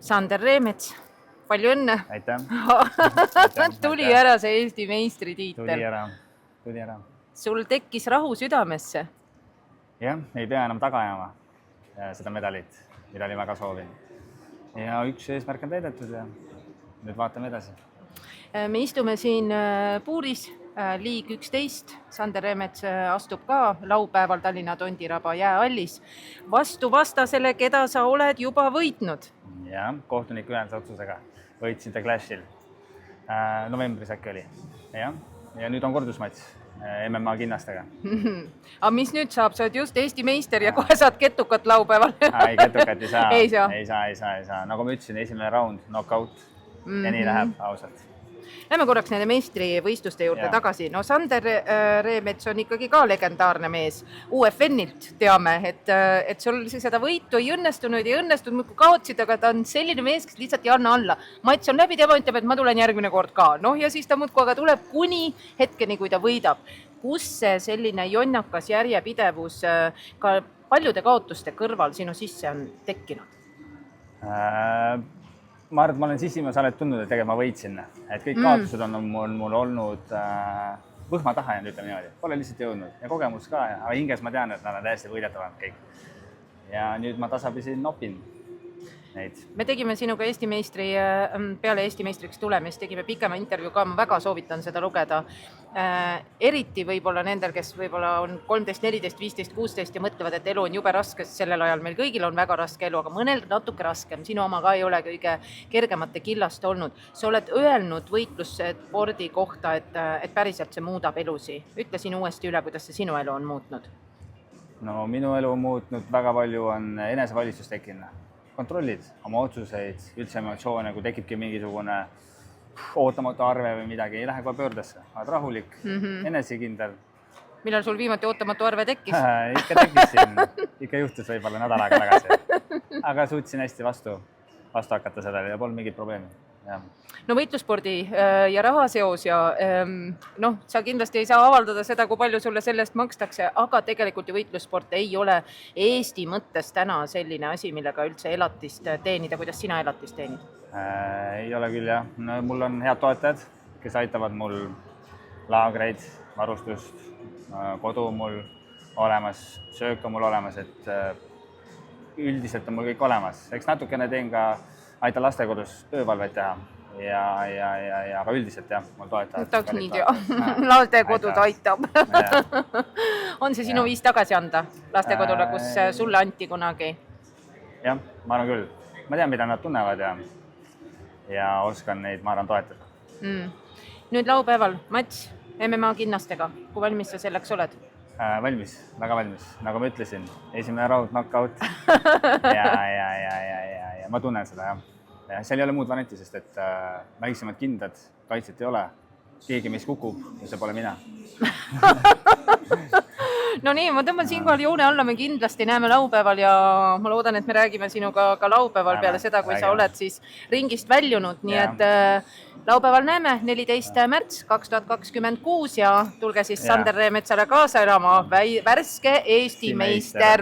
Sander Reemets, palju õnne. Aitäh. Tuli ära see Eesti meistritiitel. Tuli ära. Sul tekkis rahu südamesse. Jah, ei pea enam taga ajama seda medalit, mida oli väga soovin. Ja üks eesmärk on täidetud ja nüüd vaatame edasi. Me istume siin puuris, liig 11. Sander Reemets astub ka laupäeval Tallinna Tondiraba jäähallis vastu vastasele, keda sa oled juba võitnud. Ja kohtuniku ühenduse otsusega võitsin The Clashil. Novembris äkki oli. Ja nüüd on kordusmats MMA kinnastega. Aga mis nüüd saab? Sa oled just Eesti meister ja kohe saad ketukat laupäeval. Ei, ketukat ei saa. Ei saa. Nagu ma ütlesin, esimene round, knockout ja nii läheb ausalt. Lähme korraks nende meistrivõistluste juurde tagasi. No Sander Reemets on ikkagi ka legendaarne mees. UFN-ilt teame, et sul seda võitu ei õnnestunud, kui kaotsid, aga ta on selline mees, kes lihtsalt ei anna alla. Mats on läbi, tema ütleb, et ma tulen järgmine kord ka. Ja siis ta muudkui aga tuleb kuni hetkeni, kui ta võidab. Kus see selline jonnakas järjepidevus ka paljude kaotuste kõrval sinu sisse on tekkinud? Ma arvan, et ma olen sisimas alati tundnud, et tegelikult ma võitsin. Et kõik kaotused on mul olnud võhma taha jäänud, ütleme niimoodi. Pole lihtsalt jõudnud ja kogemus ka, aga hinges ma tean, et nad on täiesti võidetavad kõik. Ja nüüd ma tasapisi nopin neid. Me tegime sinuga peale Eesti meistriks tulemist, tegime pikema intervjuu ka, ma väga soovitan seda lugeda. Eriti võib-olla nendel, kes võib-olla on 13, 14, 15, 16 ja mõtlevad, et elu on jube raske, sest sellel ajal meil kõigil on väga raske elu, aga mõnel natuke raskem. Sinu oma ka ei ole kõige kergemate killast olnud. Sa oled öelnud võitlusspordi kohta, et päriselt see muudab elusi. Ütle sinu uuesti üle, kuidas see sinu elu on muutnud. No minu elu on muutnud väga palju, on enesevalitsus tekkinud. Kontrollid oma otsuseid, üldse emotsioone, kui tekibki mingisugune ootamatu arve või midagi, ei lähe kohe pöördesse. Oled rahulik, enesekindel. Millal sul viimati ootamatu arve tekkis? Ikka tekkis siin, ikka juhtus võib-olla nädal aega tagasi. Aga suutsin hästi vastu hakata sellele ja polnud mingit probleemi. No võitlusspordi ja rahaseos ja sa kindlasti ei saa avaldada seda, kui palju sulle sellest makstakse, aga tegelikult ju võitlussport ei ole Eesti mõttes täna selline asi, millega üldse elatist teenida. Kuidas sina elatist teenid? Ei ole küll jah. Mul on head toetajad, kes aitavad mul laagreid, varustust, kodu mul olemas, söök on mul olemas, et üldiselt on mul kõik olemas. Eks natukene teen ka aitan lastekodus öövalveid teha aga üldiselt jah, mul toetavad. Tahaks nii tea, lastekodud aitab. On see sinu viis tagasi anda lastekodule, kus sulle anti kunagi? Jah, ma arvan küll. Ma tean, mida nad tunnevad ja oskan neid, ma arvan, toetada. Nüüd laupäeval, Mats, MMA kinnastega. Kui valmis sa selleks oled? Valmis, väga valmis. Nagu ma ütlesin, esimene round knockout ja ma tunnen seda, jah. Seal ei ole muud varianti, sest et väiksemad kindlad, kaitset ei ole. Keegi meist kukub ja see pole mina. No nii, ma tõmban siinkohal joone alla, me kindlasti näeme laupäeval ja ma loodan, et me räägime sinuga ka laupäeval peale seda, kui sa oled siis ringist väljunud. Nii et laupäeval näeme 14. märts 2026 ja tulge siis Sander Reemetsale kaasa elama, värske Eesti meister.